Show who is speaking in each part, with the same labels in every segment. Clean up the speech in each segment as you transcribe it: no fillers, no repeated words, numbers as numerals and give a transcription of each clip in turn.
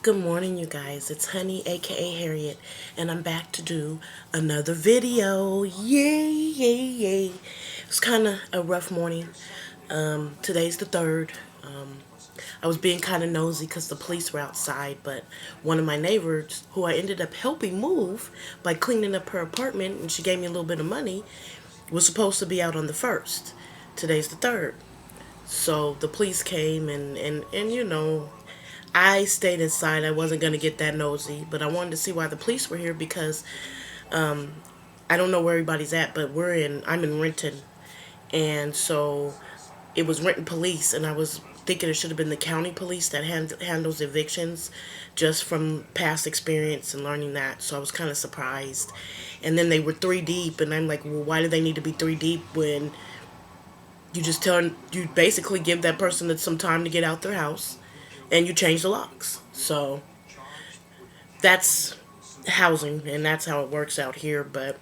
Speaker 1: Good morning, you guys. It's Honey, aka Harriet, and I'm back to do another video. Yay, yay, yay. It's kind of a rough morning. Today's the 3rd. I was being kind of nosy because the police were outside, but one of my neighbors, who I ended up helping move by cleaning up her apartment, and she gave me a little bit of money, was supposed to be out on the 1st. Today's the 3rd. So the police came and I stayed inside. I wasn't going to get that nosy, but I wanted to see why the police were here because I don't know where everybody's at, but I'm in Renton. And so it was Renton police, and I was thinking it should have been the county police that handles evictions, just from past experience and learning that. So I was kind of surprised. And then they were 3 deep, and I'm like, well, why do they need to be 3 deep when you basically give that person some time to get out their house and you change the locks. So that's housing, and that's how it works out here. But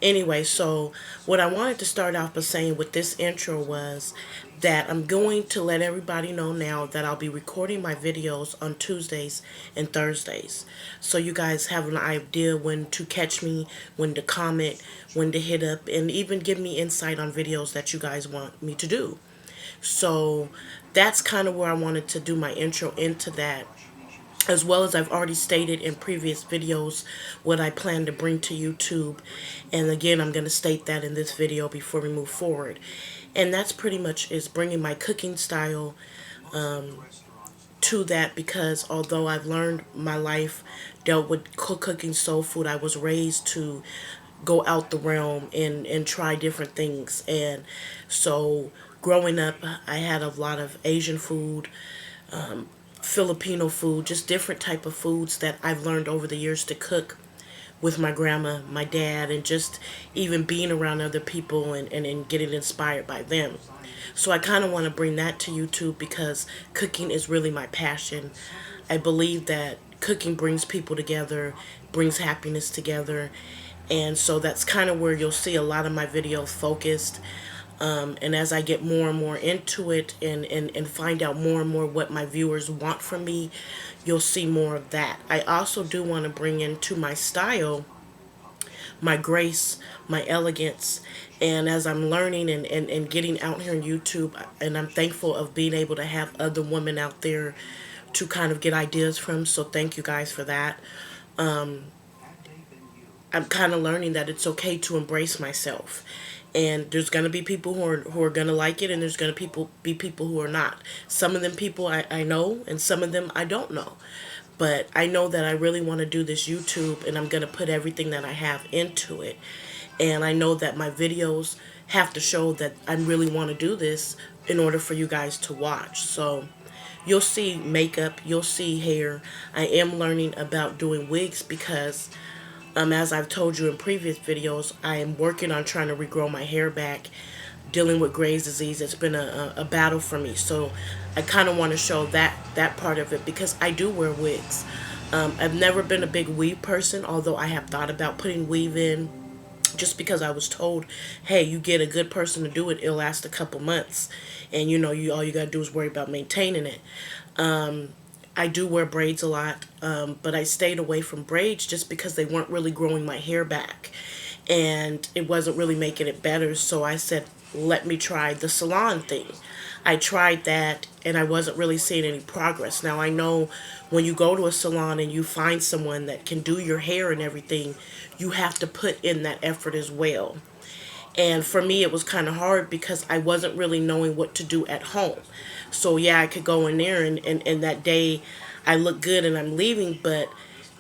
Speaker 1: anyway, so what I wanted to start off by saying with this intro was that I'm going to let everybody know now that I'll be recording my videos on Tuesdays and Thursdays. So you guys have an idea when to catch me, when to comment, when to hit up, and even give me insight on videos that you guys want me to do. So that's kind of where I wanted to do my intro into that, as well as I've already stated in previous videos what I plan to bring to YouTube. And again, I'm going to state that in this video before we move forward. And that's pretty much is bringing my cooking style to that, because although I've learned my life dealt with cooking soul food, I was raised to go out the realm and try different things. And so growing up, I had a lot of Asian food, Filipino food, just different type of foods that I've learned over the years to cook with my grandma, my dad, and just even being around other people and getting inspired by them. So I kind of want to bring that to YouTube because cooking is really my passion. I believe that cooking brings people together, brings happiness together, and so that's kind of where you'll see a lot of my videos focused. And as I get more and more into it and find out more and more what my viewers want from me, you'll see more of that. I also do want to bring into my style my grace, my elegance. And as I'm learning and getting out here on YouTube, and I'm thankful of being able to have other women out there to kind of get ideas from. So thank you guys for that. I'm kind of learning that it's okay to embrace myself. And there's gonna be people who are gonna like it, and there's gonna be people who are not. Some of them people I know, and some of them I don't know. But I know that I really want to do this YouTube, and I'm gonna put everything that I have into it. And I know that my videos have to show that I really want to do this in order for you guys to watch. So you'll see makeup, you'll see hair. I am learning about doing wigs because as I've told you in previous videos, I am working on trying to regrow my hair back, dealing with Graves' disease. It's been a battle for me. So I kind of want to show that part of it because I do wear wigs. I've never been a big weave person, although I have thought about putting weave in just because I was told, hey, you get a good person to do it, it'll last a couple months. And all you gotta do is worry about maintaining it. I do wear braids a lot, but I stayed away from braids just because they weren't really growing my hair back. And it wasn't really making it better, so I said, let me try the salon thing. I tried that, and I wasn't really seeing any progress. Now, I know when you go to a salon and you find someone that can do your hair and everything, you have to put in that effort as well. And for me, it was kind of hard because I wasn't really knowing what to do at home. So yeah, I could go in there and that day I look good and I'm leaving, but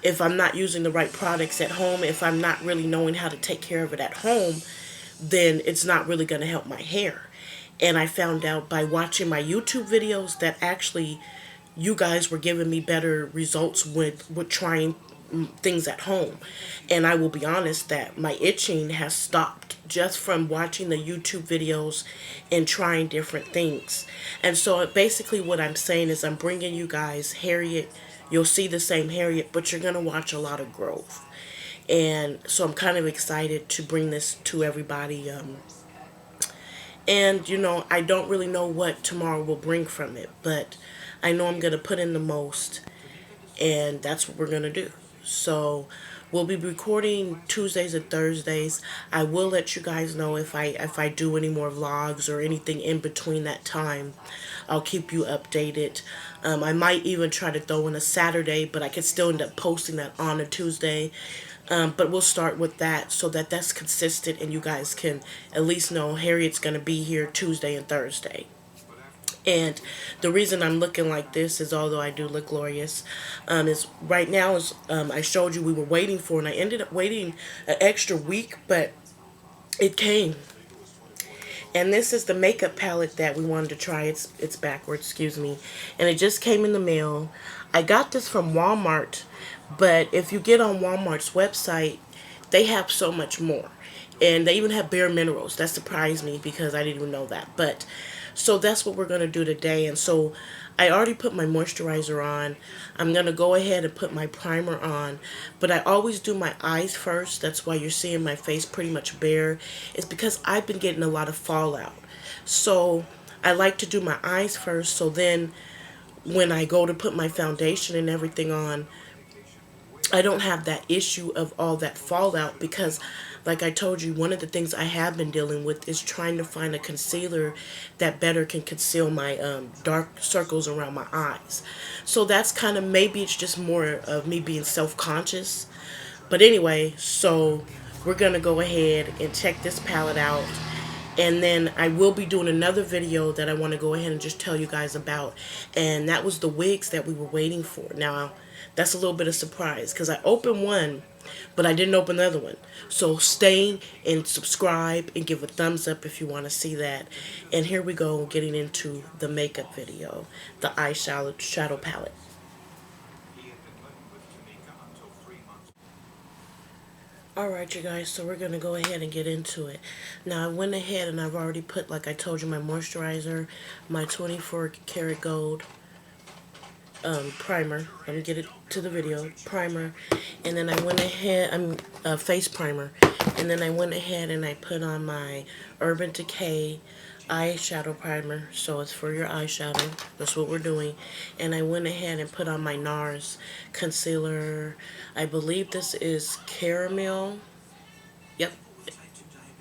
Speaker 1: if I'm not using the right products at home, if I'm not really knowing how to take care of it at home, then it's not really going to help my hair. And I found out by watching my YouTube videos that actually you guys were giving me better results with trying things at home. And I will be honest that my itching has stopped just from watching the YouTube videos and trying different things. And so basically what I'm saying is I'm bringing you guys Harriet. You'll see the same Harriet, but you're going to watch a lot of growth. And so I'm kind of excited to bring this to everybody. And, I don't really know what tomorrow will bring from it, but I know I'm going to put in the most. and that's what we're gonna do. So we'll be recording Tuesdays and Thursdays. I will let you guys know if I do any more vlogs or anything in between that time. I'll keep you updated. I might even try to throw in a Saturday, but I could still end up posting that on a Tuesday. But we'll start with that so that that's consistent and you guys can at least know Harriet's going to be here Tuesday and Thursday. And the reason I'm looking like this is, although I do look glorious, is right now is I showed you we were waiting for, and I ended up waiting an extra week, but it came. And this is the makeup palette that we wanted to try. It's backwards, excuse me. And it just came in the mail. I got this from Walmart, but if you get on Walmart's website, they have so much more. And they even have bare minerals. That surprised me because I didn't even know that. But so that's what we're going to do today. And so I already put my moisturizer on. I'm going to go ahead and put my primer on. But I always do my eyes first. That's why you're seeing my face pretty much bare. It's because I've been getting a lot of fallout. So I like to do my eyes first. So then when I go to put my foundation and everything on, I don't have that issue of all that fallout because, like I told you, one of the things I have been dealing with is trying to find a concealer that better can conceal my dark circles around my eyes. So that's kind of, maybe it's just more of me being self-conscious. But anyway, so we're going to go ahead and check this palette out. And then I will be doing another video that I want to go ahead and just tell you guys about. And that was the wigs that we were waiting for. Now, that's a little bit of surprise because I opened one, but I didn't open the other one. So stay and subscribe and give a thumbs up if you want to see that. And here we go, getting into the makeup video, the eyeshadow palette. Alright, you guys, so we're going to go ahead and get into it. Now, I went ahead and I've already put, like I told you, my moisturizer, my 24 karat gold primer. Let me get it to the video. Primer. And then I went ahead, face primer. And then I went ahead and I put on my Urban Decay eyeshadow primer. So it's for your eyeshadow. That's what we're doing. And I went ahead and put on my NARS concealer. I believe this is caramel. Yep.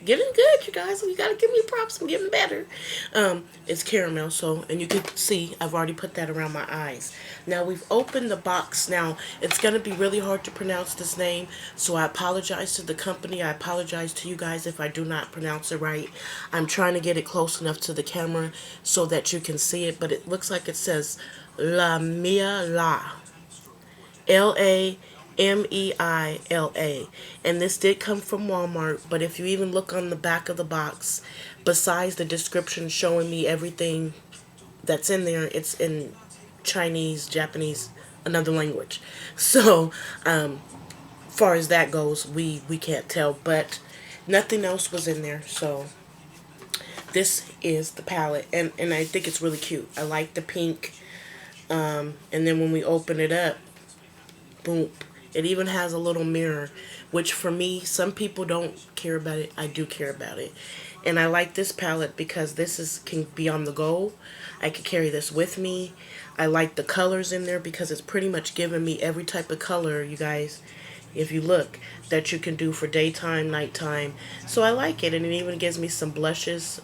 Speaker 1: Getting good, you guys. You gotta give me props. I'm getting better. It's caramel, so, and you can see I've already put that around my eyes. Now we've opened the box. Now it's gonna be really hard to pronounce this name, so I apologize to the company. I apologize to you guys if I do not pronounce it right. I'm trying to get it close enough to the camera so that you can see it, but it looks like it says La Meia, L-A-M-E-I-L-A. And this did come from Walmart, but if you even look on the back of the box, besides the description showing me everything that's in there, it's in Chinese, Japanese, another language. So, far as that goes, we can't tell, but nothing else was in there. So, this is the palette, and I think it's really cute. I like the pink, and then when we open it up, boom. It even has a little mirror, which for me, some people don't care about it. I do care about it. And I like this palette because this can be on the go. I can carry this with me. I like the colors in there because it's pretty much giving me every type of color, you guys, if you look, that you can do for daytime, nighttime. So I like it, and it even gives me some blushes.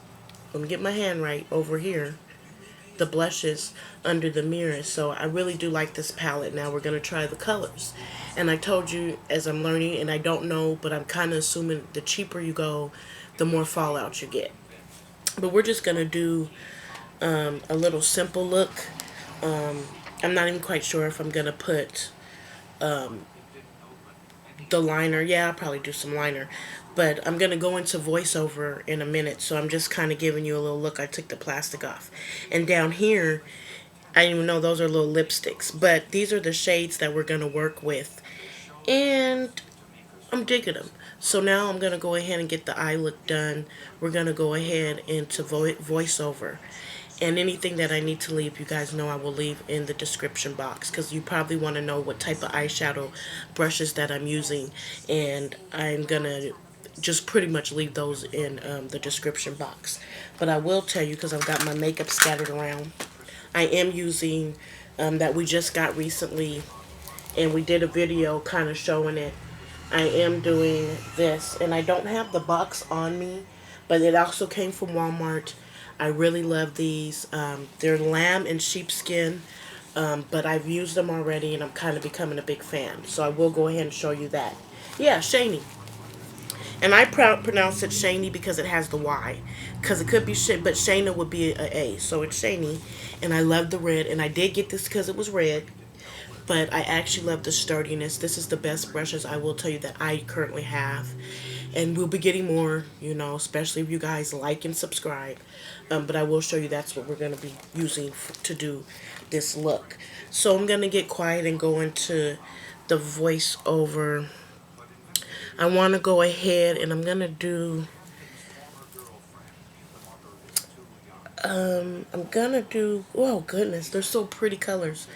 Speaker 1: Let me get my hand right over here. The blushes under the mirror. So I really do like this palette. Now we're going to try the colors. And I told you, as I'm learning, and I don't know, but I'm kind of assuming the cheaper you go, the more fallout you get. But we're just going to do a little simple look. I'm not even quite sure if I'm going to put the liner. Yeah, I'll probably do some liner. But I'm going to go into voiceover in a minute, so I'm just kind of giving you a little look. I took the plastic off. And down here, I didn't even know those are little lipsticks. But these are the shades that we're going to work with. And I'm digging them. So now I'm going to go ahead and get the eye look done. We're going to go ahead into voiceover. And anything that I need to leave, you guys know I will leave in the description box. Because you probably want to know what type of eyeshadow brushes that I'm using. And I'm going to just pretty much leave those in the description box. But I will tell you, because I've got my makeup scattered around, I am using that we just got recently and we did a video kind of showing it. I am doing this, and I don't have the box on me, but it also came from Walmart. I really love these. They're lamb and sheepskin, but I've used them already, and I'm kind of becoming a big fan. So I will go ahead and show you that. Yeah, Shany. And I pronounce it Shany because it has the Y. Because it could be shit, but Shayna would be a A. So it's Shany. And I love the red. And I did get this because it was red. But I actually love the sturdiness. This is the best brushes, I will tell you, that I currently have. And we'll be getting more, you know, especially if you guys like and subscribe. But I will show you that's what we're going to be using to do this look. So I'm going to get quiet and go into the voiceover. I want to go ahead and I'm going to do... I'm going to do... Oh, goodness. They're so pretty colors.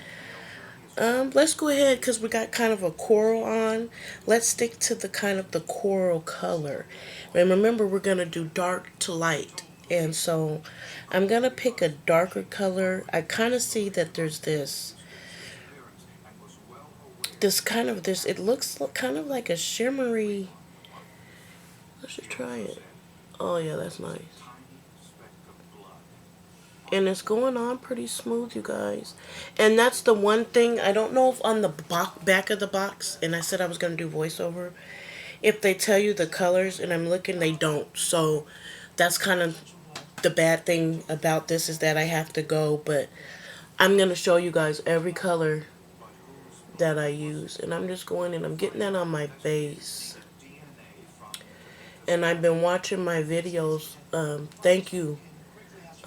Speaker 1: Let's go ahead because we got kind of a coral on. Let's stick to the kind of the coral color. And remember, we're going to do dark to light. And so I'm going to pick a darker color. I kind of see that there's this kind of this, it looks kind of like a shimmery. I should try it. Oh yeah, that's nice. And it's going on pretty smooth, you guys. And that's the one thing, I don't know if on the back of the box, and I said I was going to do voiceover, if they tell you the colors, and I'm looking, they don't. So that's kind of the bad thing about this, is that I have to go. But I'm going to show you guys every color that I use. And I'm just going and I'm getting that on my base. And I've been watching my videos. Thank you.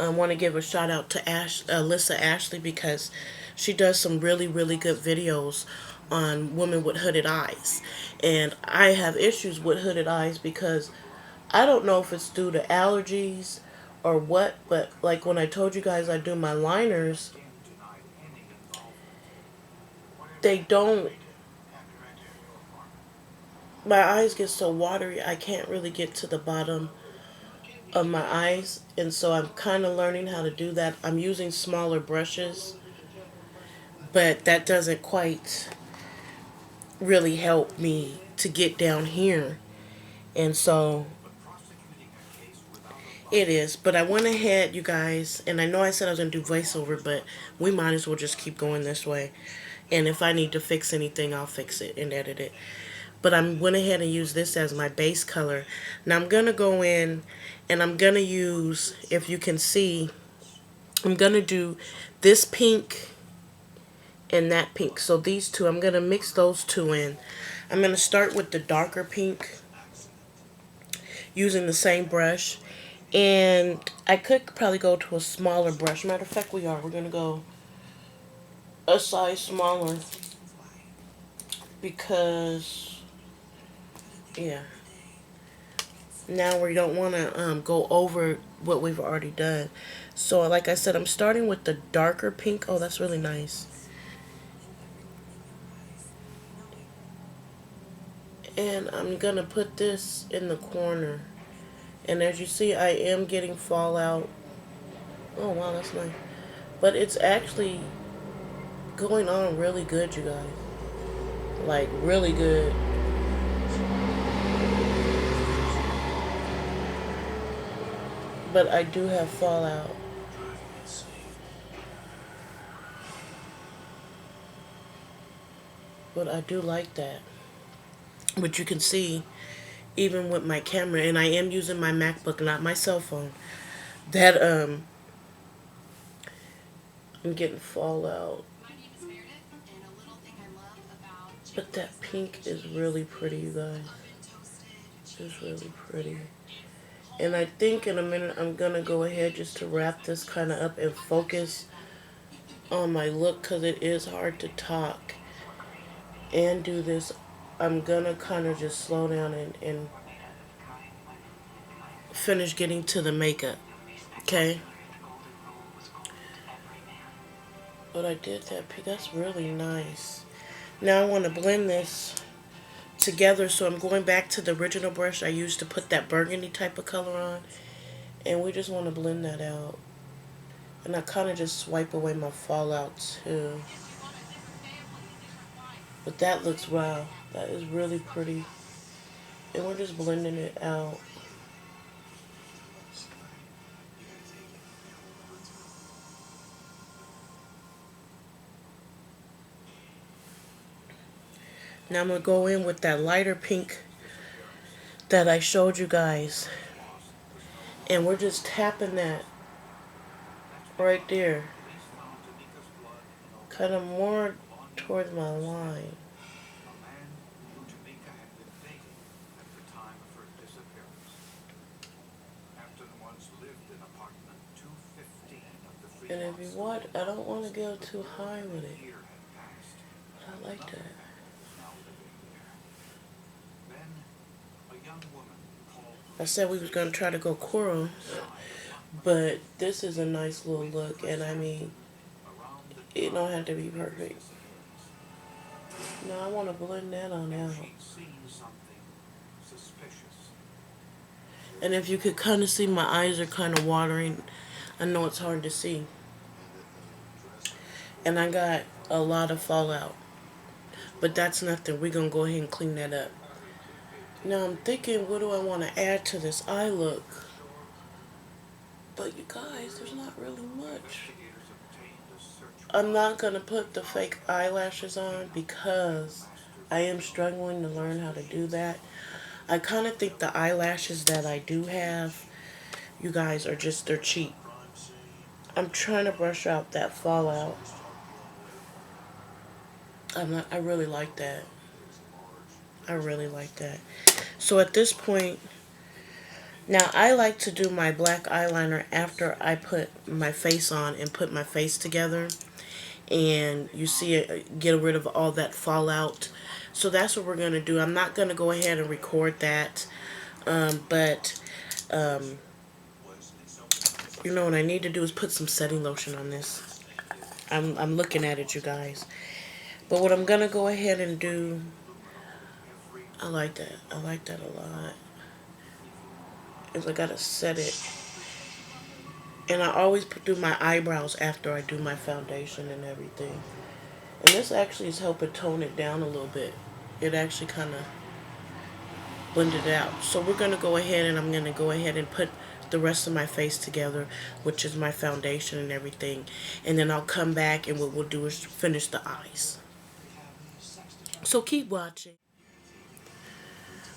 Speaker 1: I want to give a shout out to Alyssa Ashley, because she does some really, really good videos on women with hooded eyes. And I have issues with hooded eyes because I don't know if it's due to allergies or what, but like when I told you guys I do my liners, they don't, my eyes get so watery I can't really get to the bottom of my eyes, and so I'm kind of learning how to do that. I'm using smaller brushes, but that doesn't quite really help me to get down here, and so it is. But I went ahead, you guys, and I know I said I was going to do voiceover, but we might as well just keep going this way, and if I need to fix anything, I'll fix it and edit it. But I went ahead and used this as my base color. Now I'm going to go in and I'm going to use, if you can see, I'm going to do this pink and that pink. So these two, I'm going to mix those two in. I'm going to start with the darker pink using the same brush. And I could probably go to a smaller brush. Matter of fact, we're going to go a size smaller because, yeah. Now we don't want to go over what we've already done. So like I said, I'm starting with the darker pink. Oh, that's really nice. And I'm going to put this in the corner. And as you see, I am getting fallout. Oh, wow, that's nice. But it's actually going on really good, you guys. Like, really good. But I do have fallout. But I do like that. But you can see, even with my camera, and I am using my MacBook, not my cell phone, that I'm getting fallout. But that pink is really pretty, you guys. It's really pretty. And I think in a minute I'm going to go ahead just to wrap this kind of up and focus on my look, because it is hard to talk and do this. I'm going to kind of just slow down and finish getting to the makeup. Okay? But I did that pink. That's really nice. Now I want to blend this together, so I'm going back to the original brush I used to put that burgundy type of color on, and we just want to blend that out. And I kind of just swipe away my fallout too. But that looks, wow, that is really pretty. And we're just blending it out. Now I'm going to go in with that lighter pink that I showed you guys. And we're just tapping that right there. Kind of more towards my line. And if you want, I don't want to go too high with it. But I like that. I said we was going to try to go coral, but this is a nice little look, and I mean, it don't have to be perfect. No, I want to blend that on out. And if you could kind of see, my eyes are kind of watering. I know it's hard to see. And I got a lot of fallout. But that's nothing. We're going to go ahead and clean that up. Now I'm thinking, what do I want to add to this eye look? But you guys, there's not really much. I'm not going to put the fake eyelashes on because I am struggling to learn how to do that. I kind of think the eyelashes that I do have, you guys, are just, they're cheap. I'm trying to brush out that fallout. I really like that. I really like that. So at this point, now I like to do my black eyeliner after I put my face on and put my face together. And you see it, get rid of all that fallout. So that's what we're going to do. I'm not going to go ahead and record that. But you know what I need to do is put some setting lotion on this. I'm looking at it, you guys. But what I'm going to go ahead and do, I like that. I like that a lot. Is I got to set it. And I always do my eyebrows after I do my foundation and everything. And this actually is helping tone it down a little bit. It actually kind of blended it out. So we're going to go ahead and I'm going to go ahead and put the rest of my face together, which is my foundation and everything. And then I'll come back and what we'll do is finish the eyes. So keep watching.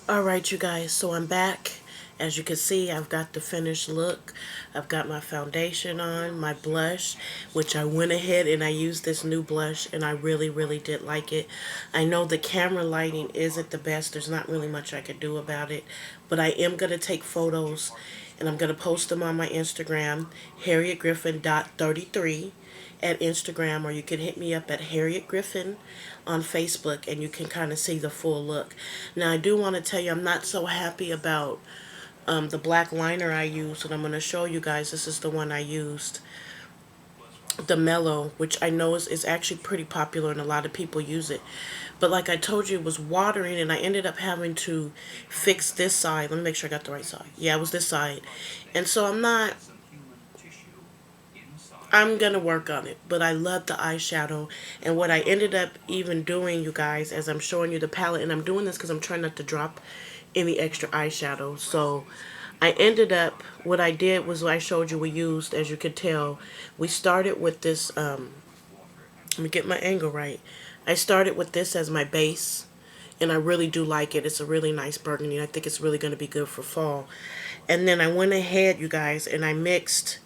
Speaker 1: Alright, you guys, so I'm back. As you can see, I've got the finished look. I've got my foundation on, my blush, which I went ahead and I used this new blush, and I really, really did like it. I know the camera lighting isn't the best. There's not really much I could do about it, but I am going to take photos, and I'm going to post them on my Instagram, HarriettGriffin.33 at Instagram, or you can hit me up at Harriet Griffin on Facebook, and you can kind of see the full look. Now, I do want to tell you, I'm not so happy about the black liner I used, and I'm going to show you guys. This is the one I used, the Mellow, which I know is actually pretty popular, and a lot of people use it. But like I told you, it was watering, and I ended up having to fix this side. Let me make sure I got the right side. Yeah, it was this side. And so I'm going to work on it, but I love the eyeshadow. And what I ended up even doing, you guys, as I'm showing you the palette, and I'm doing this because I'm trying not to drop any extra eyeshadow. So I ended up, what I did was what I showed you we used, as you could tell, we started with this, let me get my angle right. I started with this as my base, and I really do like it. It's a really nice burgundy. I think it's really going to be good for fall. And then I went ahead, you guys, and I mixed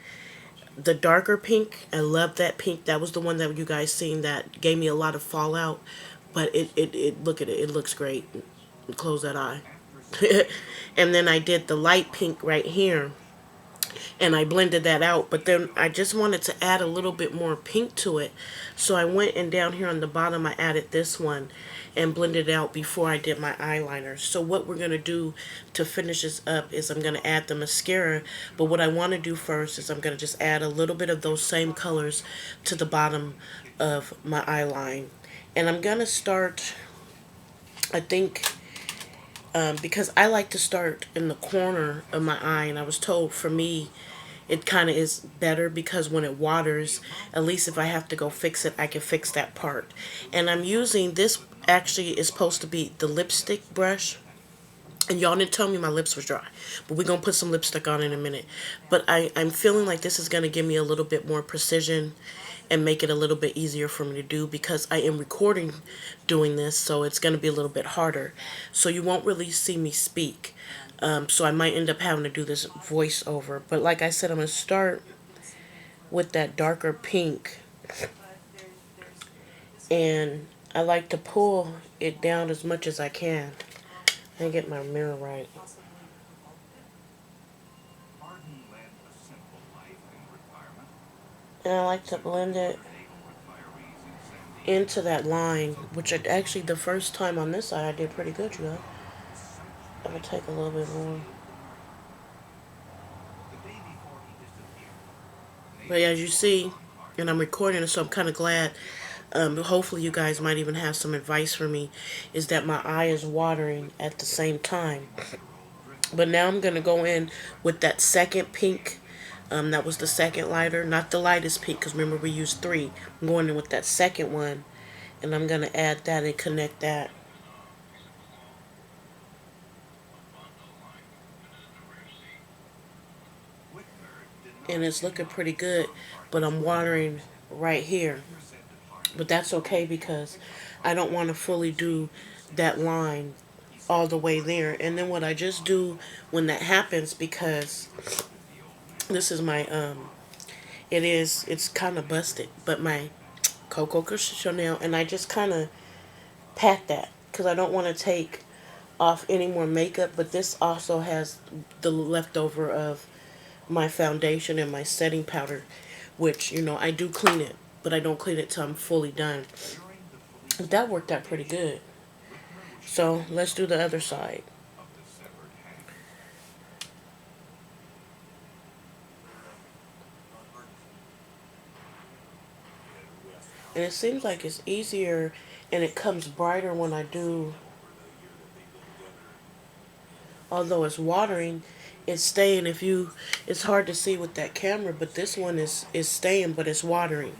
Speaker 1: the darker pink. I love that pink. That was the one that you guys seen that gave me a lot of fallout. But it look at it. It looks great. Close that eye. And then I did the light pink right here. And I blended that out. But then I just wanted to add a little bit more pink to it. So I went and down here on the bottom I added this one and blended it out before I did my eyeliner. So what we're going to do to finish this up is I'm going to add the mascara. But what I want to do first is I'm going to just add a little bit of those same colors to the bottom of my eyeline. And I'm going to start, I think, because I like to start in the corner of my eye. And I was told for me, it kind of is better because when it waters, at least if I have to go fix it, I can fix that part. And I'm using this, actually is supposed to be the lipstick brush. And y'all didn't tell me my lips was dry, but we're going to put some lipstick on in a minute. But I'm feeling like this is going to give me a little bit more precision and make it a little bit easier for me to do because I am recording doing this, so it's going to be a little bit harder. So you won't really see me speak. So I might end up having to do this voiceover. But like I said, I'm going to start with that darker pink. And I like to pull it down as much as I can. And get my mirror right. And I like to blend it into that line, which actually the first time on this side I did pretty good, you know. I'm going to take a little bit more. But as you see, and I'm recording, so I'm kind of glad. Hopefully you guys might even have some advice for me, is that my eye is watering at the same time. But now I'm going to go in with that second pink. That was the second lighter, not the lightest pink, because remember we used 3. I'm going in with that second one, and I'm going to add that and connect that. And it's looking pretty good, but I'm watering right here. But that's okay because I don't want to fully do that line all the way there. And then what I just do when that happens, because this is my it's kind of busted, but my Coco Chanel, and I just kind of pat that because I don't want to take off any more makeup. But this also has the leftover of my foundation and my setting powder, which, you know, I do clean it, but I don't clean it till I'm fully done. That worked out pretty good. So let's do the other side. And it seems like it's easier and it comes brighter when I do, although it's watering, it's staying. It's hard to see with that camera, but this one is staying, but it's watering.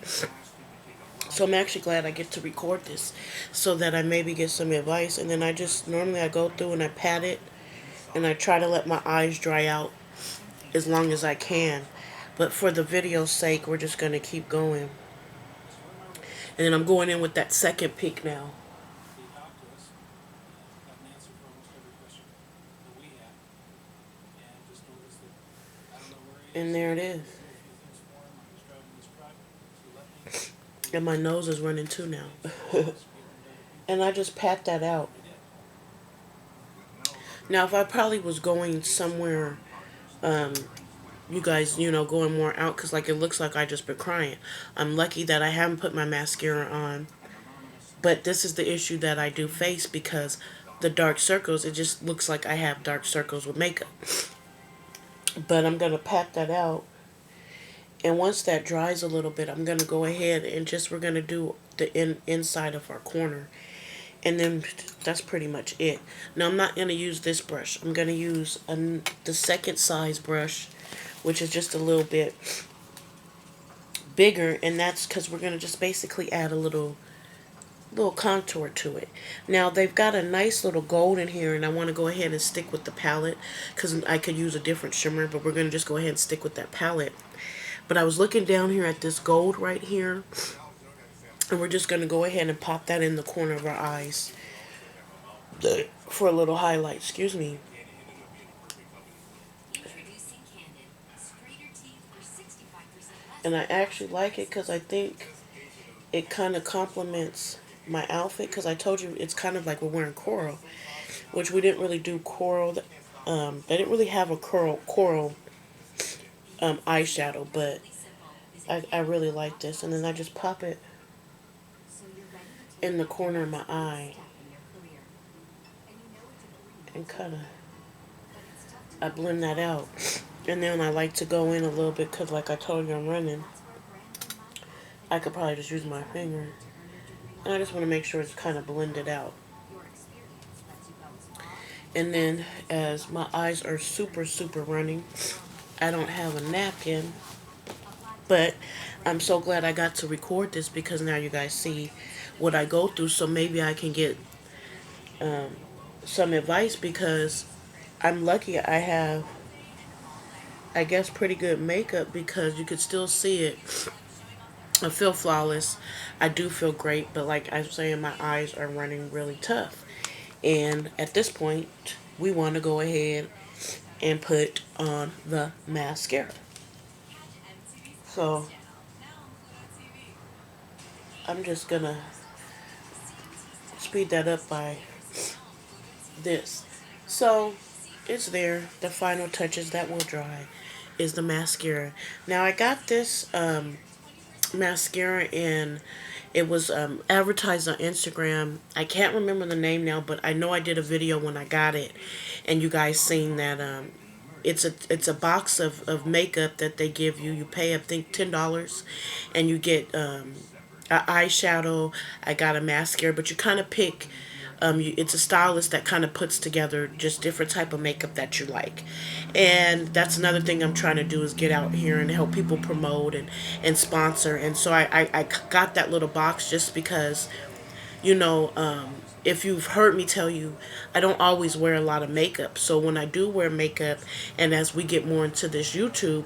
Speaker 1: So I'm actually glad I get to record this so that I maybe get some advice. And then normally I go through and I pat it and I try to let my eyes dry out as long as I can. But for the video's sake, we're just going to keep going. And then I'm going in with that second pink now. And there it is. And my nose is running too now. And I just pat that out. Now, if I probably was going somewhere, you guys, going more out, because like it looks like I just been crying. I'm lucky that I haven't put my mascara on. But this is the issue that I do face because the dark circles, it just looks like I have dark circles with makeup. But I'm going to pat that out. And once that dries a little bit, I'm going to go ahead and we're going to do the inside of our corner. And then that's pretty much it. Now, I'm not going to use this brush. I'm going to use the second size brush, which is just a little bit bigger. And that's because we're going to just basically add a little contour to it. Now, they've got a nice little gold in here, and I want to go ahead and stick with the palette because I could use a different shimmer, but we're going to just go ahead and stick with that palette. But I was looking down here at this gold right here, and we're just going to go ahead and pop that in the corner of our eyes for a little highlight. Excuse me. And I actually like it because I think it kind of complements my outfit, because I told you it's kind of like we're wearing coral, which we didn't really do coral. They didn't really have a coral eyeshadow, but I really like this. And then I just pop it in the corner of my eye and I blend that out. And then I like to go in a little bit because, like I told you, I'm running. I could probably just use my finger. And I just want to make sure it's kind of blended out. And then, as my eyes are super, super running, I don't have a napkin, but I'm so glad I got to record this because now you guys see what I go through. So maybe I can get some advice because I'm lucky I have, I guess, pretty good makeup because you could still see it. I feel flawless. I do feel great, but like I'm saying, my eyes are running really tough. And at this point, we want to go ahead and put on the mascara. So I'm just gonna speed that up by this. So it's there. The final touches that will dry is the mascara. Now I got this mascara in, it was advertised on Instagram. I can't remember the name now, but I know I did a video when I got it, and you guys seen that it's a box of makeup that they give you. You pay I think $10, and you get an eyeshadow. I got a mascara, but you kind of pick. It's a stylist that kind of puts together just different type of makeup that you like, and that's another thing I'm trying to do is get out here and help people promote and sponsor. And so I got that little box just because, you know, if you've heard me tell you, I don't always wear a lot of makeup. So when I do wear makeup, and as we get more into this YouTube,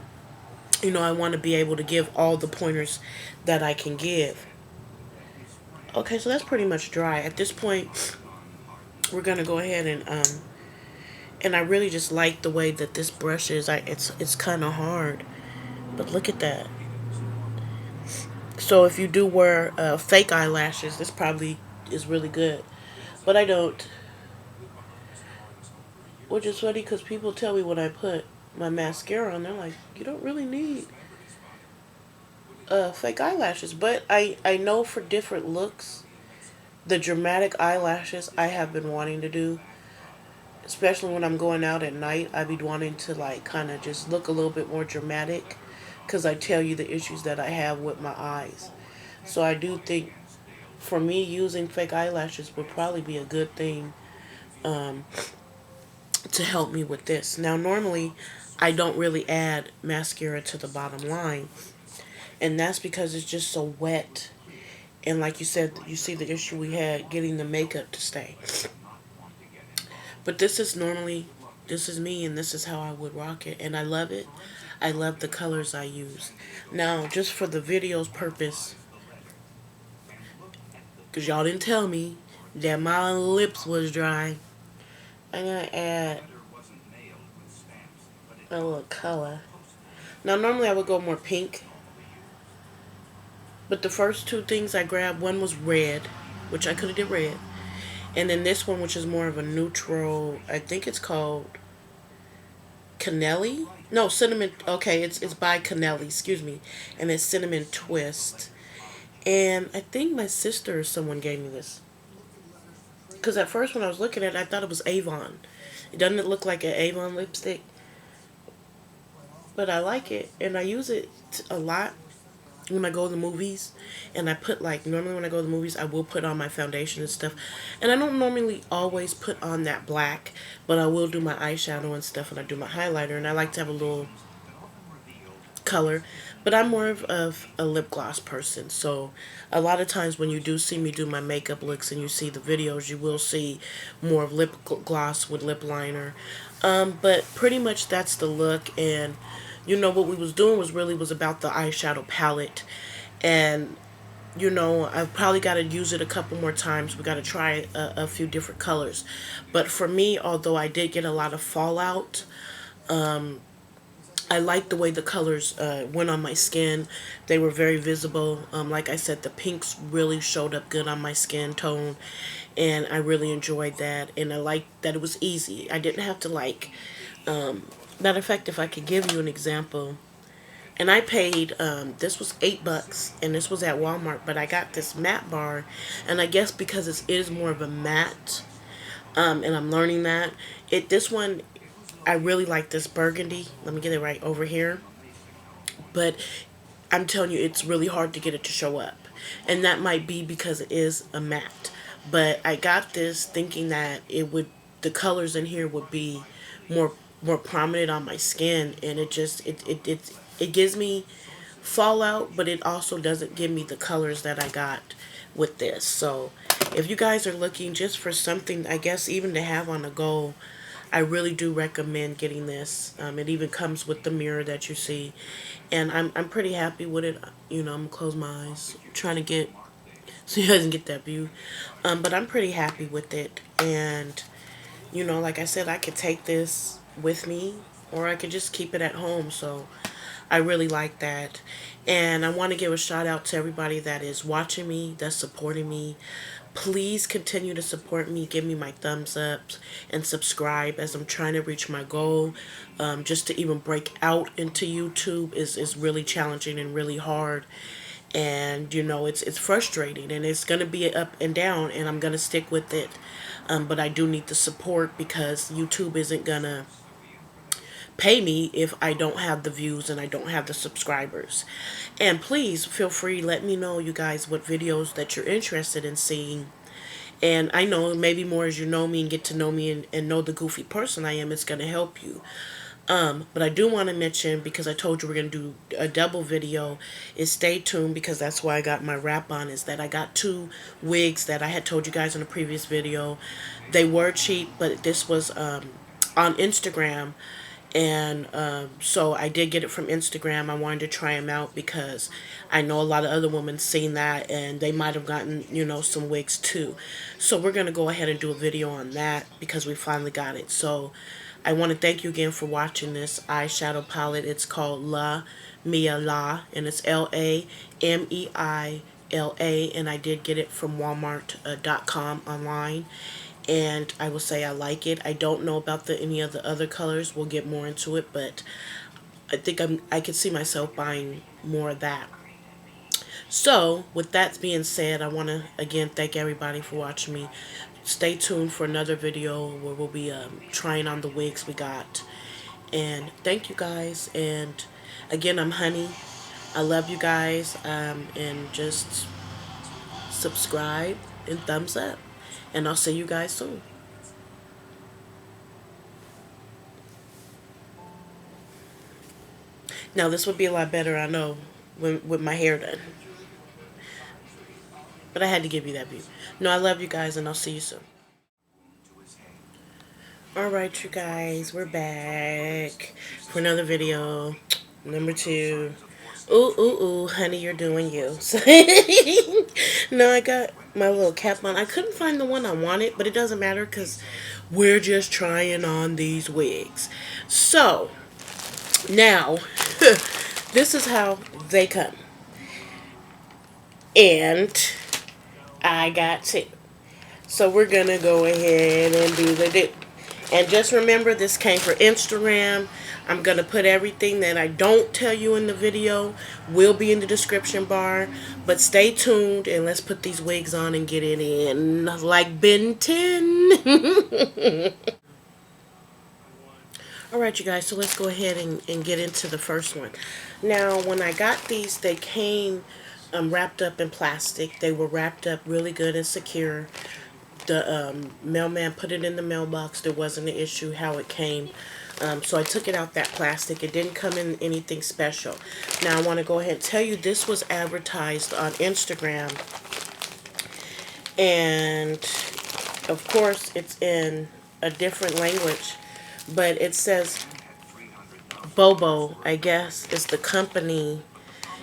Speaker 1: you know, I want to be able to give all the pointers that I can give. Okay, so that's pretty much dry. At this point, we're gonna go ahead and I really just like the way that this brush is. It's kind of hard, but look at that. So if you do wear fake eyelashes, this probably is really good. But I don't, which is funny because people tell me when I put my mascara on, they're like, you don't really need fake eyelashes. But I know for different looks, the dramatic eyelashes I have been wanting to do, especially when I'm going out at night, I be wanting to like kind of just look a little bit more dramatic because I tell you the issues that I have with my eyes. So I do think for me using fake eyelashes would probably be a good thing um, to help me with this. Now normally I don't really add mascara to the bottom line, and that's because it's just so wet. And like you said, you see the issue we had getting the makeup to stay. But this is me, and this is how I would rock it. And I love it. I love the colors I use. Now, just for the video's purpose, because y'all didn't tell me that my lips was dry, I'm going to add a little color. Now, normally I would go more pink. But the first two things I grabbed, one was red, which I could have did red. And then this one, which is more of a neutral, I think it's called Canelli? No, cinnamon. Okay, it's by Canelli, excuse me. And it's cinnamon twist. And I think my sister or someone gave me this. Because at first when I was looking at it, I thought it was Avon. Doesn't it look like an Avon lipstick? But I like it. And I use it a lot when I go to the movies. And I put like, normally when I go to the movies, I will put on my foundation and stuff. And I don't normally always put on that black, but I will do my eyeshadow and stuff, and I do my highlighter. And I like to have a little color. But I'm more of a lip gloss person. So a lot of times when you do see me do my makeup looks and you see the videos, you will see more of lip gloss with lip liner. But pretty much that's the look. And you know what we was doing was about the eyeshadow palette. And you know, I've probably got to use it a couple more times. We got to try a few different colors. But for me, although I did get a lot of fallout, I like the way the colors went on my skin. They were very visible. Like I said, the pinks really showed up good on my skin tone, and I really enjoyed that. And I liked that it was easy. I didn't have to like. Matter of fact, if I could give you an example, and I paid. This was $8, and this was at Walmart. But I got this matte bar, and I guess because it is more of a matte, and I'm learning that this one. I really like this burgundy. Let me get it right over here. But I'm telling you, it's really hard to get it to show up. And that might be because it is a matte. But I got this thinking that the colors in here would be more more prominent on my skin, and it gives me fallout, but it also doesn't give me the colors that I got with this. So if you guys are looking just for something, I guess even to have on the go, I really do recommend getting this. It even comes with the mirror that you see, and I'm pretty happy with it. You know, I'm gonna close my eyes, trying to get so you guys can get that view. But I'm pretty happy with it, and you know, like I said, I could take this with me, or I could just keep it at home. So I really like that. And I want to give a shout out to everybody that is watching me, that's supporting me. Please continue to support me. Give me my thumbs up and subscribe as I'm trying to reach my goal. Just to even break out into YouTube is really challenging and really hard. And you know, it's frustrating, and it's going to be up and down, and I'm going to stick with it. But I do need the support, because YouTube isn't going to pay me if I don't have the views and I don't have the subscribers. And please feel free, let me know, you guys, what videos that you're interested in seeing. And I know maybe more as you know me and get to know me, and know the goofy person I am, it's going to help you. But I do want to mention, because I told you we're going to do a double video, is stay tuned, because that's why I got my wrap on, is that I got 2 wigs that I had told you guys in a previous video. They were cheap, but this was on Instagram. And so I did get it from Instagram. I wanted to try them out, because I know a lot of other women seen that, and they might have gotten, you know, some wigs too. So we're going to go ahead and do a video on that, because we finally got it. So I want to thank you again for watching this eyeshadow palette. It's called La Meia La, and it's LAMEILA, and I did get it from Walmart.com online. And I will say I like it. I don't know about any of the other colors. We'll get more into it, but I think I could see myself buying more of that. So with that being said, I want to again thank everybody for watching me. Stay tuned for another video where we'll be trying on the wigs we got. And thank you guys. And again, I'm Honey. I love you guys. And just subscribe and thumbs up. And I'll see you guys soon. Now this would be a lot better, I know, with my hair done. But I had to give you that view. No, I love you guys, and I'll see you soon. Alright, you guys, we're back for another video. Number 2. Ooh, ooh, ooh, honey, you're doing you. No, I got my little cap on. I couldn't find the one I wanted, but it doesn't matter, because we're just trying on these wigs. So, now, this is how they come. And I got 2. So we're going to go ahead and do the dip. And just remember, this came for Instagram. I'm going to put everything that I don't tell you in the video will be in the description bar. But stay tuned, and let's put these wigs on and get it in like Ben 10. Alright, you guys, so let's go ahead and get into the first one. Now, when I got these, they came wrapped up in plastic. They were wrapped up really good and secure. The mailman put it in the mailbox. There wasn't an issue how it came. So I took it out that plastic. It didn't come in anything special. Now I want to go ahead and tell you, this was advertised on Instagram. And of course it's in a different language. But it says BOBO, I guess, is the company.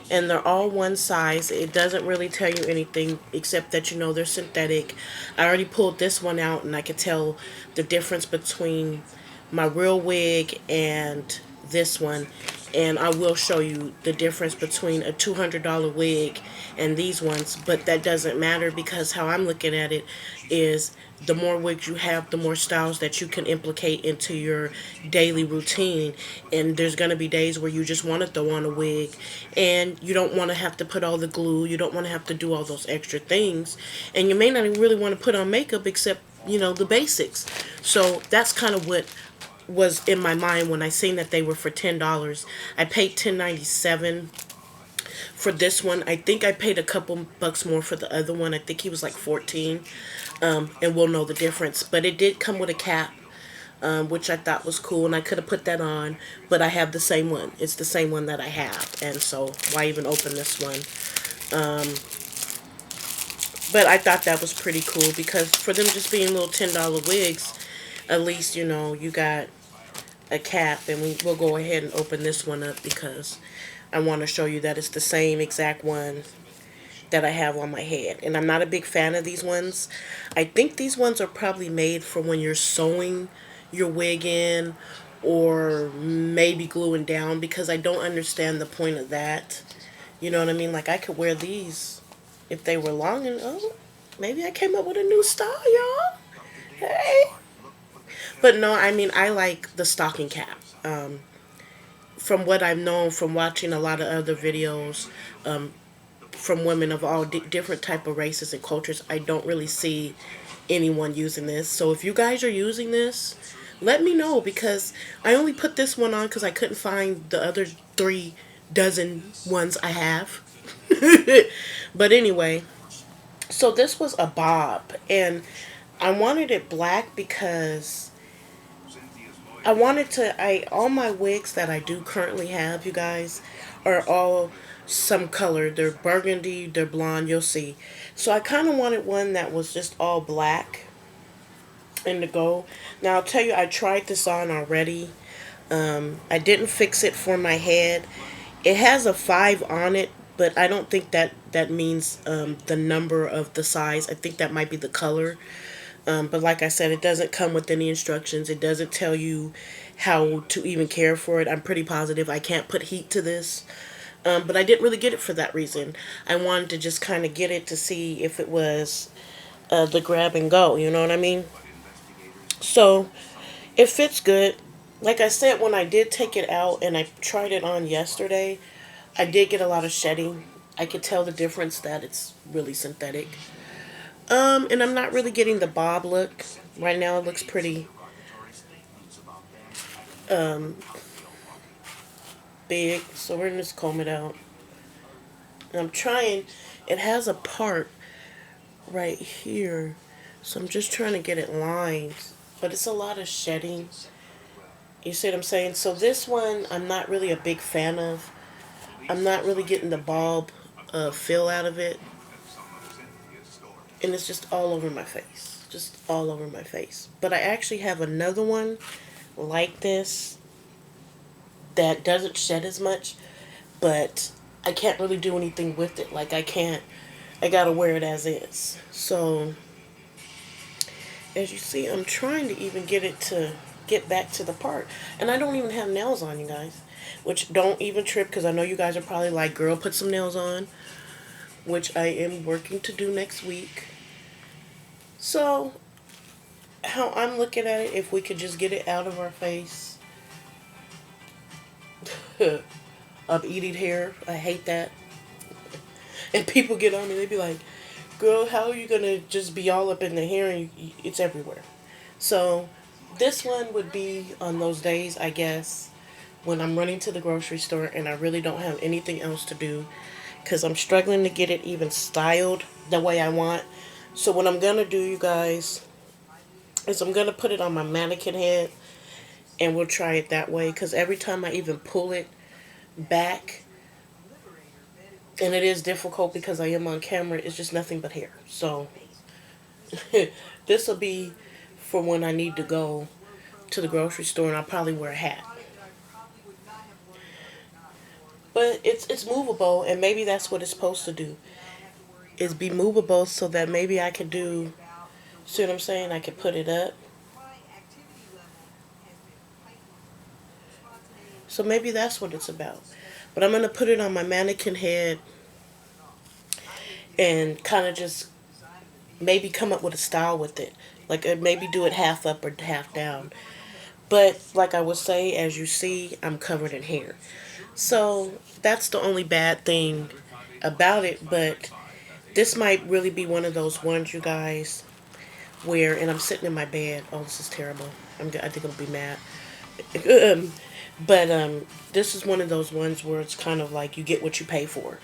Speaker 1: And they're all one size. It doesn't really tell you anything except that, you know, they're synthetic. I already pulled this one out, and I could tell the difference between my real wig and this one. And I will show you the difference between a $200 wig and these ones. But that doesn't matter, because how I'm looking at it is, the more wigs you have, the more styles that you can implicate into your daily routine. And there's going to be days where you just want to throw on a wig, and you don't want to have to put all the glue. You don't want to have to do all those extra things. And you may not even really want to put on makeup except, you know, the basics. So that's kind of what was in my mind when I seen that they were for $10. I paid $10.97 for this one. I think I paid a couple bucks more for the other one. I think he was like $14. And we'll know the difference. But it did come with a cap. which I thought was cool, and I could have put that on, but I have the same one. It's the same one that I have, and so why even open this one? But I thought that was pretty cool because for them just being little $10 wigs, at least, you know, you got a cap, and we'll go ahead and open this one up because I want to show you that it's the same exact one that I have on my head. And I'm not a big fan of these ones. I think these ones are probably made for when you're sewing your wig in or maybe gluing down, because I don't understand the point of that. You know what I mean? Like, I could wear these if they were long, and oh, maybe I came up with a new style, y'all. Hey. But no, I mean, I like the stocking cap. From what I've known from watching a lot of other videos, from women of all different type of races and cultures, I don't really see anyone using this. So if you guys are using this, let me know, because I only put this one on because I couldn't find the other 3 dozen ones I have. But anyway, so this was a bob, and I wanted it black because I wanted to, all my wigs that I do currently have, you guys, are all some color. They're burgundy, they're blonde, you'll see. So I kind of wanted one that was just all black and to go. Now I'll tell you, I tried this on already. I didn't fix it for my head. It has a 5 on it, but I don't think that means the number of the size. I think that might be the color. But like I said, it doesn't come with any instructions. It doesn't tell you how to even care for it. I'm pretty positive I can't put heat to this. But I didn't really get it for that reason. I wanted to just kind of get it to see if it was the grab and go. You know what I mean? So it fits good. Like I said, when I did take it out and I tried it on yesterday, I did get a lot of shedding. I could tell the difference that it's really synthetic. And I'm not really getting the bob look. Right now it looks pretty big. So we're going to just comb it out. And I'm trying, it has a part right here. So I'm just trying to get it lined. But it's a lot of shedding. You see what I'm saying? So this one I'm not really a big fan of. I'm not really getting the bob feel out of it. And it's just all over my face. Just all over my face. But I actually have another one like this that doesn't shed as much, but I can't really do anything with it. Like, I gotta wear it as is. So as you see, I'm trying to even get it to get back to the part. And I don't even have nails on, you guys. Which, don't even trip, because I know you guys are probably like, girl, put some nails on. Which I am working to do next week. So, how I'm looking at it, if we could just get it out of our face. Of eating hair. I hate that. And people get on me, they be like, girl, how are you going to just be all up in the hair and it's everywhere? So, this one would be on those days, I guess, when I'm running to the grocery store and I really don't have anything else to do, because I'm struggling to get it even styled the way I want. So what I'm going to do, you guys, is I'm going to put it on my mannequin head, and we'll try it that way, because every time I even pull it back, and it is difficult because I am on camera, it's just nothing but hair. So this will be for when I need to go to the grocery store, and I'll probably wear a hat. But it's movable, and maybe that's what it's supposed to do, is be movable, so that maybe I could do, see what I'm saying, I could put it up. So maybe that's what it's about. But I'm going to put it on my mannequin head and kind of just maybe come up with a style with it. Like, maybe do it half up or half down. But like I would say, as you see, I'm covered in hair. So that's the only bad thing about it. But this might really be one of those ones, you guys, where, and I'm sitting in my bed. Oh, this is terrible. I think I'll be mad. But this is one of those ones where it's kind of like you get what you pay for.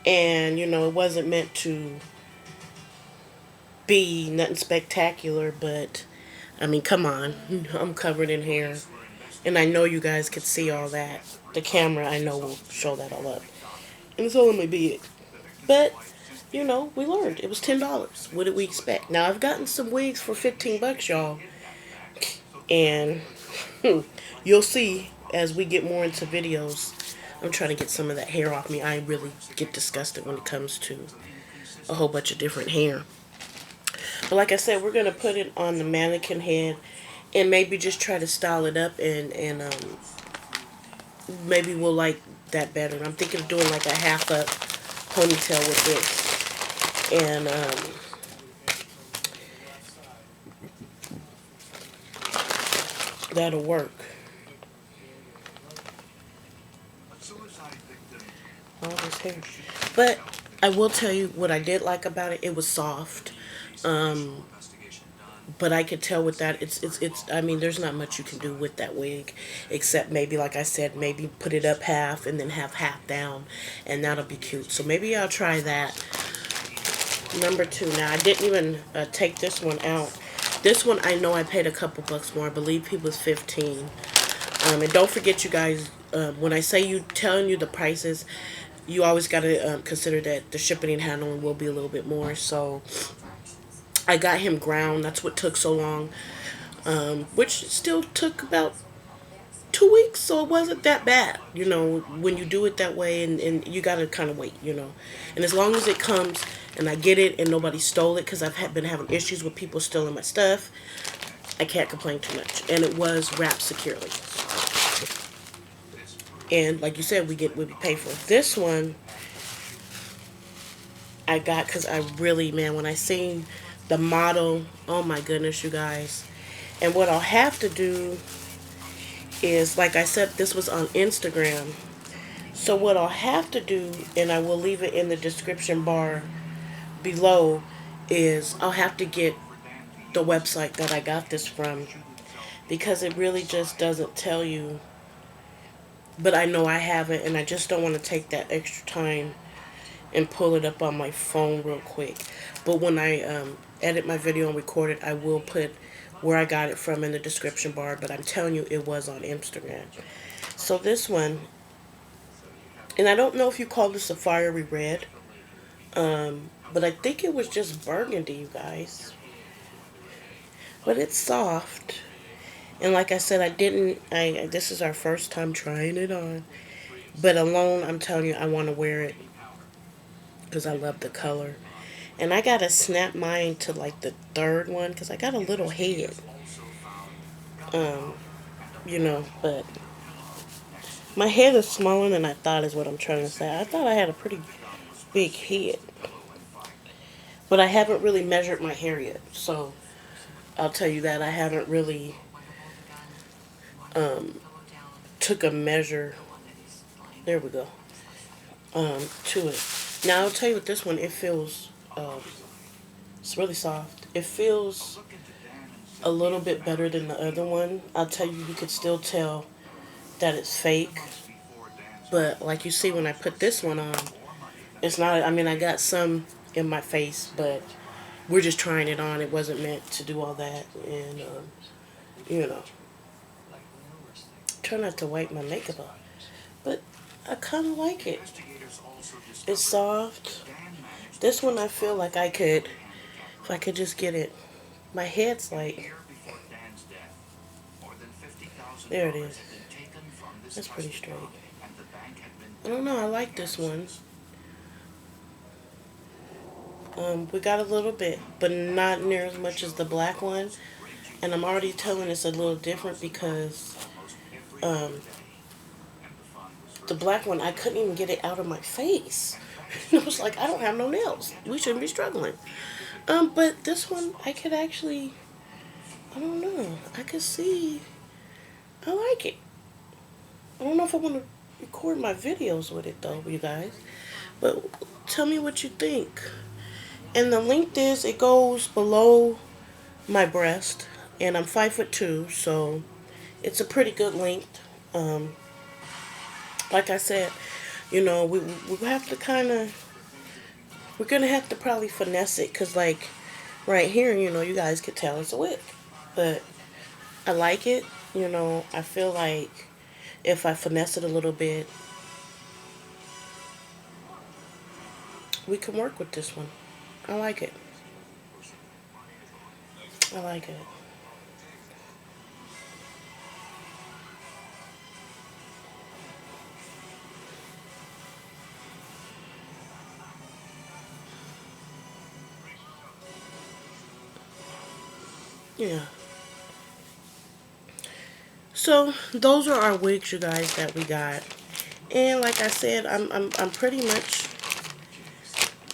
Speaker 1: And, you know, it wasn't meant to be nothing spectacular, but I mean, come on. I'm covered in hair. And I know you guys could see all that. The camera, I know, will show that all up. And it's only big. But, you know, we learned. It was $10. What did we expect? Now, I've gotten some wigs for 15 bucks, y'all. And you'll see as we get more into videos. I'm trying to get some of that hair off me. I really get disgusted when it comes to a whole bunch of different hair. But like I said, we're going to put it on the mannequin head and maybe just try to style it up and maybe we'll like that better. I'm thinking of doing like a half up ponytail with this. And that'll work. All this hair. But I will tell you what I did like about it. It was soft. But I could tell with that, I mean, there's not much you can do with that wig, except maybe, like I said, maybe put it up half and then have half down, and that'll be cute. So maybe I'll try that. Number 2. Now, I didn't even take this one out. This one, I know I paid a couple bucks more. I believe he was 15. And don't forget, you guys, when I say telling you the prices, you always got to consider that the shipping and handling will be a little bit more. So I got him ground. That's what took so long, which still took about 2 weeks, so it wasn't that bad, you know, when you do it that way, and you gotta kind of wait, you know. And as long as it comes and I get it and nobody stole it, because I've been having issues with people stealing my stuff, I can't complain too much. And it was wrapped securely. And like you said, we pay for it. This one I got because I really, man, when I seen the model, oh my goodness, you guys. And what I'll have to do is, like I said, this was on Instagram. So what I'll have to do, and I will leave it in the description bar below, is I'll have to get the website that I got this from, because it really just doesn't tell you. But I know I have it, and I just don't want to take that extra time and pull it up on my phone real quick. But when I edit my video and record it, I will put where I got it from in the description bar. But I'm telling you, it was on Instagram. So this one, and I don't know if you call this a fiery red, but I think it was just burgundy, you guys. But it's soft. And like I said, this is our first time trying it on. But alone, I'm telling you, I want to wear it because I love the color. And I got to snap mine to like the 3rd one because I got a little head. You know, but my head is smaller than I thought, is what I'm trying to say. I thought I had a pretty big head. But I haven't really measured my hair yet. So I'll tell you that I haven't really took a measure. There we go. To it. Now I'll tell you with this one, it feels it's really soft. It feels a little bit better than the other one. I'll tell you, you could still tell that it's fake. But like you see when I put this one on, it's not, I mean, I got some in my face, but we're just trying it on. It wasn't meant to do all that. And, you know, try not to wipe my makeup off. But I kind of like it. It's soft. This one I feel like I could, if I could just get it. My head's like, there it is. That's pretty straight. I don't know, I like this one. We got a little bit, but not near as much as the black one. And I'm already telling it's a little different because the black one, I couldn't even get it out of my face. I was like, I don't have no nails. We shouldn't be struggling. But this one, I could actually, I don't know. I could see, I like it. I don't know if I want to record my videos with it though, you guys. But tell me what you think. And the length is, it goes below my breast. And I'm 5'2", so it's a pretty good length. Like I said, you know, we have to kind of, we're going to have to probably finesse it. Because like right here, you know, you guys could tell it's a wig. but I like it. You know, I feel like if I finesse it a little bit, we can work with this one. I like it. I like it. Yeah. So those are our wigs, you guys, that we got. And like I said, I'm pretty much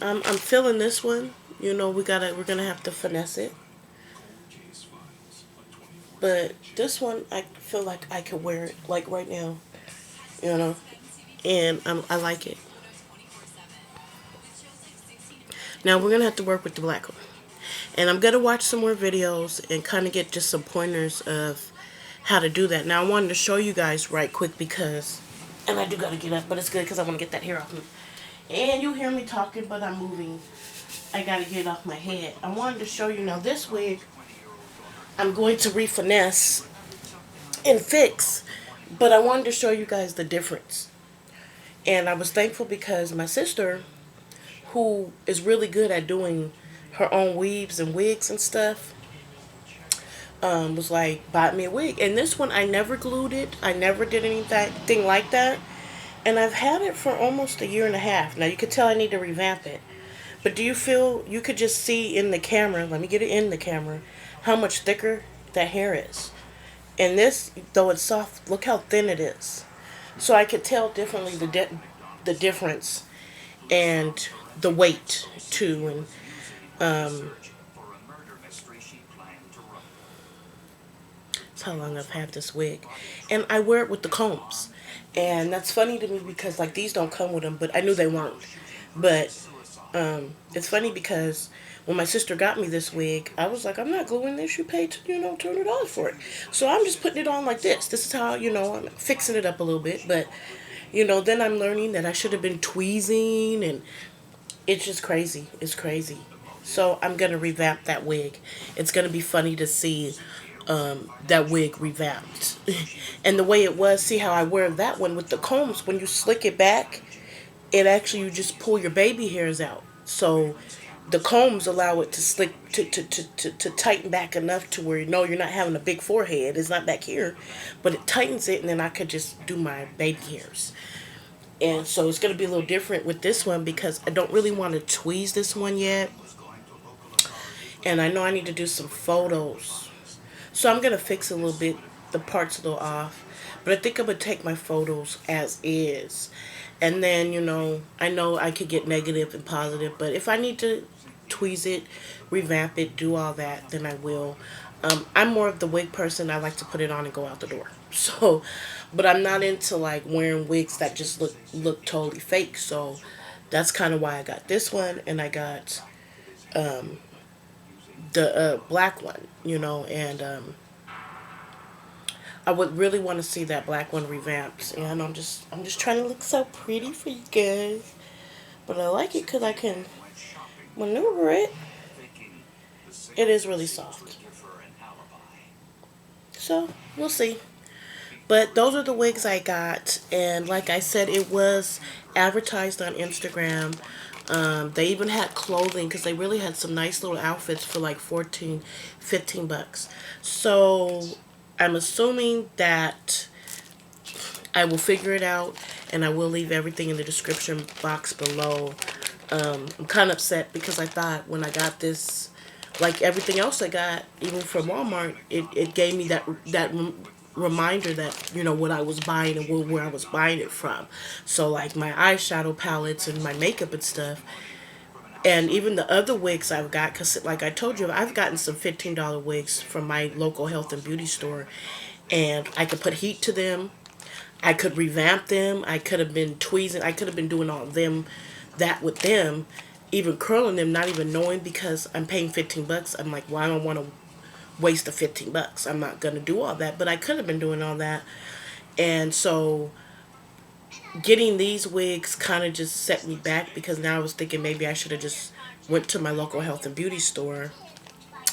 Speaker 1: I'm feeling this one. You know, we're gonna have to finesse it. But this one, I feel like I could wear it like right now. You know, and I like it. Now we're gonna have to work with the black one, and I'm gonna watch some more videos and kind of get just some pointers of how to do that. Now I wanted to show you guys right quick because, and I do gotta get up, but it's good because I want to get that hair off me. And you hear me talking, but I'm moving. I gotta get it off my head. I wanted to show you now this wig. I'm going to refinesse and fix, but I wanted to show you guys the difference. And I was thankful because my sister, who is really good at doing her own weaves and wigs and stuff, was like, bought me a wig. And this one, I never glued it. I never did anything like that. And I've had it for almost a year and a half. Now, you could tell I need to revamp it. But do you feel, you could just see in the camera, let me get it in the camera, how much thicker that hair is. And this, though it's soft, look how thin it is. So I could tell differently the difference and the weight too. And that's how long I've had this wig. And I wear it with the combs. And that's funny to me because like these don't come with them, but I knew they weren't. But it's funny because when my sister got me this wig, I was like, I'm not gluing this. You paid, $200 for it. So I'm just putting it on like this. This is how, I'm fixing it up a little bit. But, then I'm learning that I should have been tweezing, and it's just crazy. It's crazy. So I'm going to revamp that wig. It's going to be funny to see that wig revamped. And the way it was, see how I wear that one with the combs, when you slick it back, it actually, you just pull your baby hairs out. So the combs allow it to slick to tighten back enough to where you're not having a big forehead. It's not back here, but it tightens it, and then I could just do my baby hairs. And so it's going to be a little different with this one because I don't really want to tweeze this one yet. And I know I need to do some photos. So I'm going to fix a little bit, the parts a little off. But I think I'm going to take my photos as is. And then, I know I could get negative and positive. But if I need to tweeze it, revamp it, do all that, then I will. I'm more of the wig person. I like to put it on and go out the door. So, but I'm not into like wearing wigs that just look totally fake. So that's kind of why I got this one, and I got the black one, and I would really want to see that black one revamped. And I'm just trying to look so pretty for you guys. But I like it because I can maneuver it. It is really soft. So, we'll see. But those are the wigs I got. And like I said, it was advertised on Instagram. They even had clothing because they really had some nice little outfits for like 14, 15 bucks. So, I'm assuming that I will figure it out, and I will leave everything in the description box below. I'm kind of upset because I thought when I got this, like everything else I got, even from Walmart, it gave me that reminder that, what I was buying and where I was buying it from. So like my eyeshadow palettes and my makeup and stuff. And even the other wigs I've got, because like I told you, I've gotten some $15 wigs from my local health and beauty store. And I could put heat to them. I could revamp them. I could have been tweezing. I could have been doing all that with them. Even curling them, not even knowing, because I'm paying 15 bucks. I'm like, well, I don't want to waste the 15 bucks. I'm not going to do all that. But I could have been doing all that. And so getting these wigs kind of just set me back, because now I was thinking maybe I should have just went to my local health and beauty store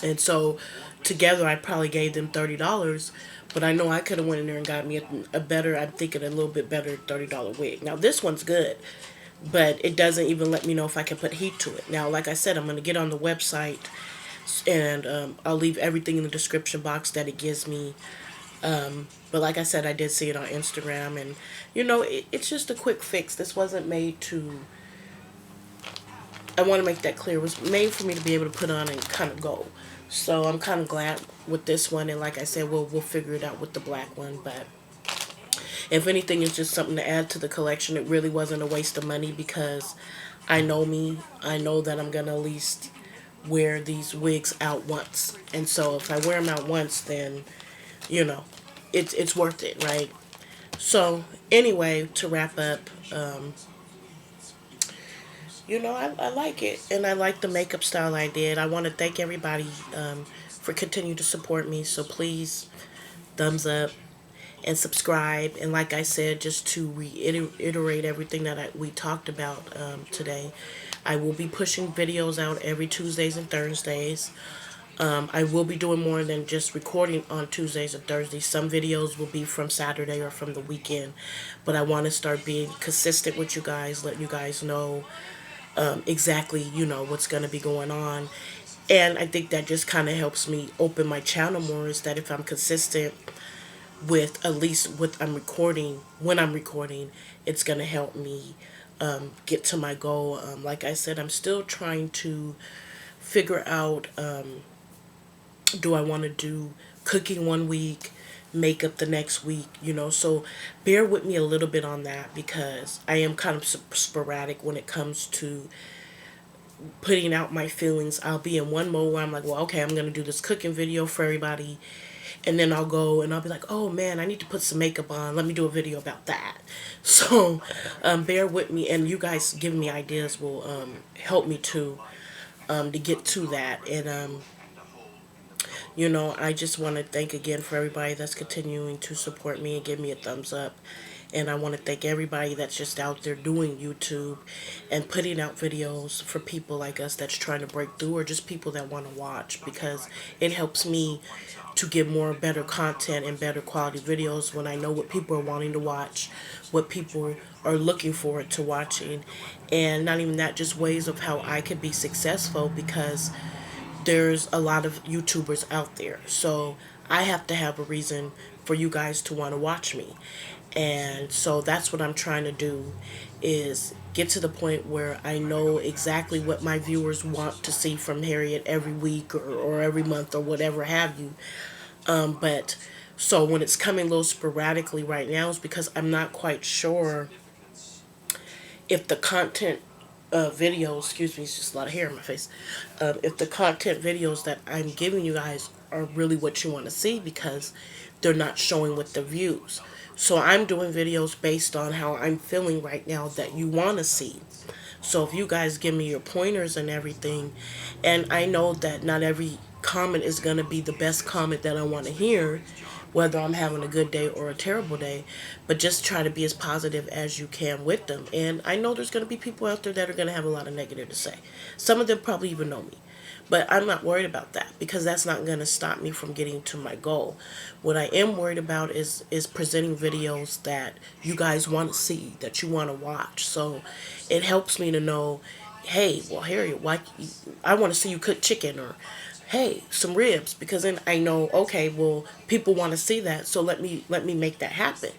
Speaker 1: And so together I probably gave them $30, but I know I could have went in there and got me a better, I'm thinking a little bit better $30 wig. Now this one's good, but it doesn't even let me know if I can put heat to it. Now, like I said, I'm going to get on the website, and I'll leave everything in the description box that it gives me. But like I said, I did see it on Instagram, and it's just a quick fix. This wasn't made to, I want to make that clear, it was made for me to be able to put on and kind of go. So I'm kind of glad with this one, and like I said, we'll figure it out with the black one. But if anything, it's just something to add to the collection. It really wasn't a waste of money, because I know me. I know that I'm gonna at least wear these wigs out once, and so if I wear them out once, then you know, it's worth it, right? So anyway, to wrap up, I like it, and I like the makeup style I did. I want to thank everybody for continuing to support me. So please, thumbs up and subscribe. And like I said, just to reiterate everything that we talked about today, I will be pushing videos out every Tuesdays and Thursdays. I will be doing more than just recording on Tuesdays and Thursdays. Some videos will be from Saturday or from the weekend, but I want to start being consistent with you guys, let you guys know exactly, what's going to be going on. And I think that just kind of helps me open my channel more, is that if I'm consistent with at least what I'm recording, when I'm recording, it's going to help me get to my goal. Like I said, I'm still trying to figure out, do I want to do cooking one week, makeup the next week, so bear with me a little bit on that, because I am kind of sporadic when it comes to putting out my feelings. I'll be in one mode where I'm like, well, okay, I'm going to do this cooking video for everybody, and then I'll go and I'll be like, oh man, I need to put some makeup on, let me do a video about that. So bear with me, and you guys giving me ideas will help me to get to that. And I just want to thank again for everybody that's continuing to support me and give me a thumbs up. And I want to thank everybody that's just out there doing YouTube and putting out videos for people like us that's trying to break through, or just people that want to watch, because it helps me to get more better content and better quality videos when I know what people are wanting to watch, what people are looking forward to watching. And not even that, just ways of how I could be successful, because there's a lot of YouTubers out there. So I have to have a reason for you guys to want to watch me. And so that's what I'm trying to do, is get to the point where I know exactly what my viewers want to see from Harriet every week, or every month, or whatever have you. But so when it's coming a little sporadically right now, is because I'm not quite sure if the content videos, excuse me, it's just a lot of hair in my face, if the content videos that I'm giving you guys are really what you want to see, because they're not showing with the views. So I'm doing videos based on how I'm feeling right now that you want to see. So if you guys give me your pointers and everything, and I know that not every comment is going to be the best comment that I want to hear, whether I'm having a good day or a terrible day, but just try to be as positive as you can with them. And I know there's going to be people out there that are going to have a lot of negative to say. Some of them probably even know me. But I'm not worried about that, because that's not going to stop me from getting to my goal. What I am worried about is presenting videos that you guys want to see, that you want to watch. So it helps me to know, hey, well, Harriet, I want to see you cook chicken, or hey, some ribs, because then I know, okay, well, people want to see that, so let me make that happen.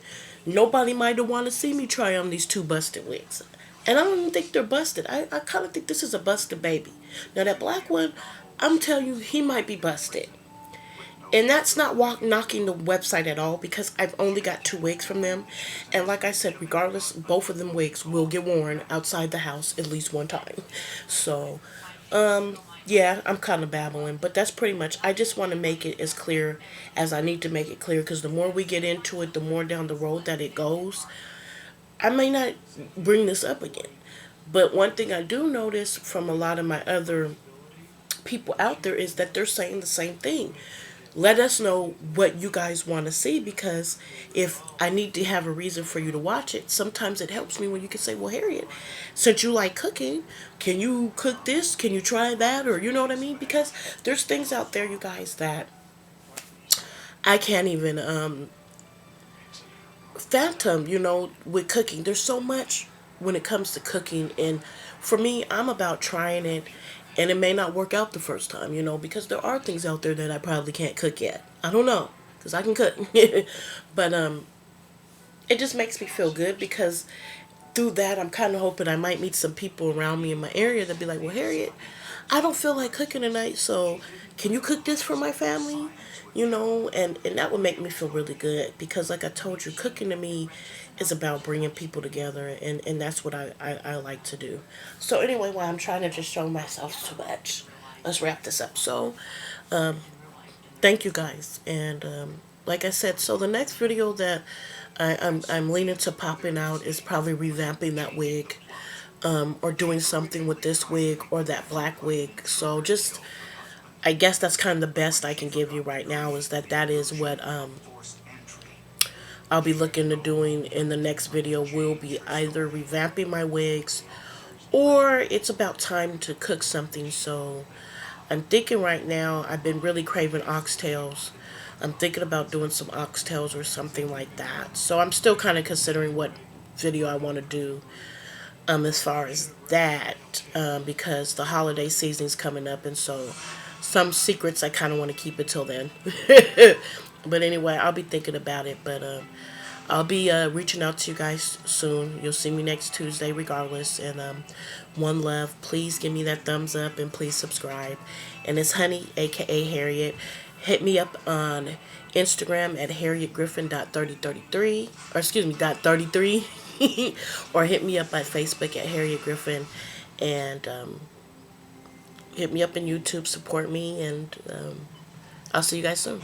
Speaker 1: Nobody might have want to see me try on these two busted wigs. And I don't even think they're busted. I kind of think this is a busted baby. Now, that black one, I'm telling you, he might be busted. And that's not knocking the website at all, because I've only got 2 wigs from them. And like I said, regardless, both of them wigs will get worn outside the house at least one time. So, yeah, I'm kind of babbling, but that's pretty much, I just want to make it as clear as I need to make it clear, because the more we get into it, the more down the road that it goes. I may not bring this up again. But one thing I do notice from a lot of my other people out there is that they're saying the same thing. let us know what you guys want to see, because if I need to have a reason for you to watch it, sometimes it helps me when you can say, well, Harriet, since you like cooking, can you cook this? Can you try that? Or you know what I mean? Because there's things out there, you guys, that I can't even phantom, with cooking. There's so much when it comes to cooking. And for me, I'm about trying it. And it may not work out the first time, because there are things out there that I probably can't cook yet. I don't know, because I can cook. But it just makes me feel good, because through that, I'm kind of hoping I might meet some people around me in my area that be like, well, Harriet, I don't feel like cooking tonight, so can you cook this for my family? And that would make me feel really good, because like I told you, cooking to me is about bringing people together, and that's what I like to do. So anyway, while I'm trying to just show myself too much, let's wrap this up. So thank you guys, and like I said, so the next video that I'm leaning to popping out is probably revamping that wig, or doing something with this wig or that black wig. So just, I guess that's kind of the best I can give you right now, is that is what I'll be looking to doing in the next video. Will be either revamping my wigs, or it's about time to cook something. So I'm thinking right now, I've been really craving oxtails. I'm thinking about doing some oxtails or something like that. So I'm still kind of considering what video I want to do, as far as that, because the holiday season's coming up, and so some secrets I kind of want to keep until then. But anyway, I'll be thinking about it. But I'll be reaching out to you guys soon. You'll see me next Tuesday regardless. And one love. Please give me that thumbs up, and please subscribe. And it's Honey, aka Harriet. Hit me up on Instagram at HarriettGriffin.33, or excuse me, .33. Or hit me up by Facebook at Harriet Griffin. And hit me up in YouTube. Support me. And I'll see you guys soon.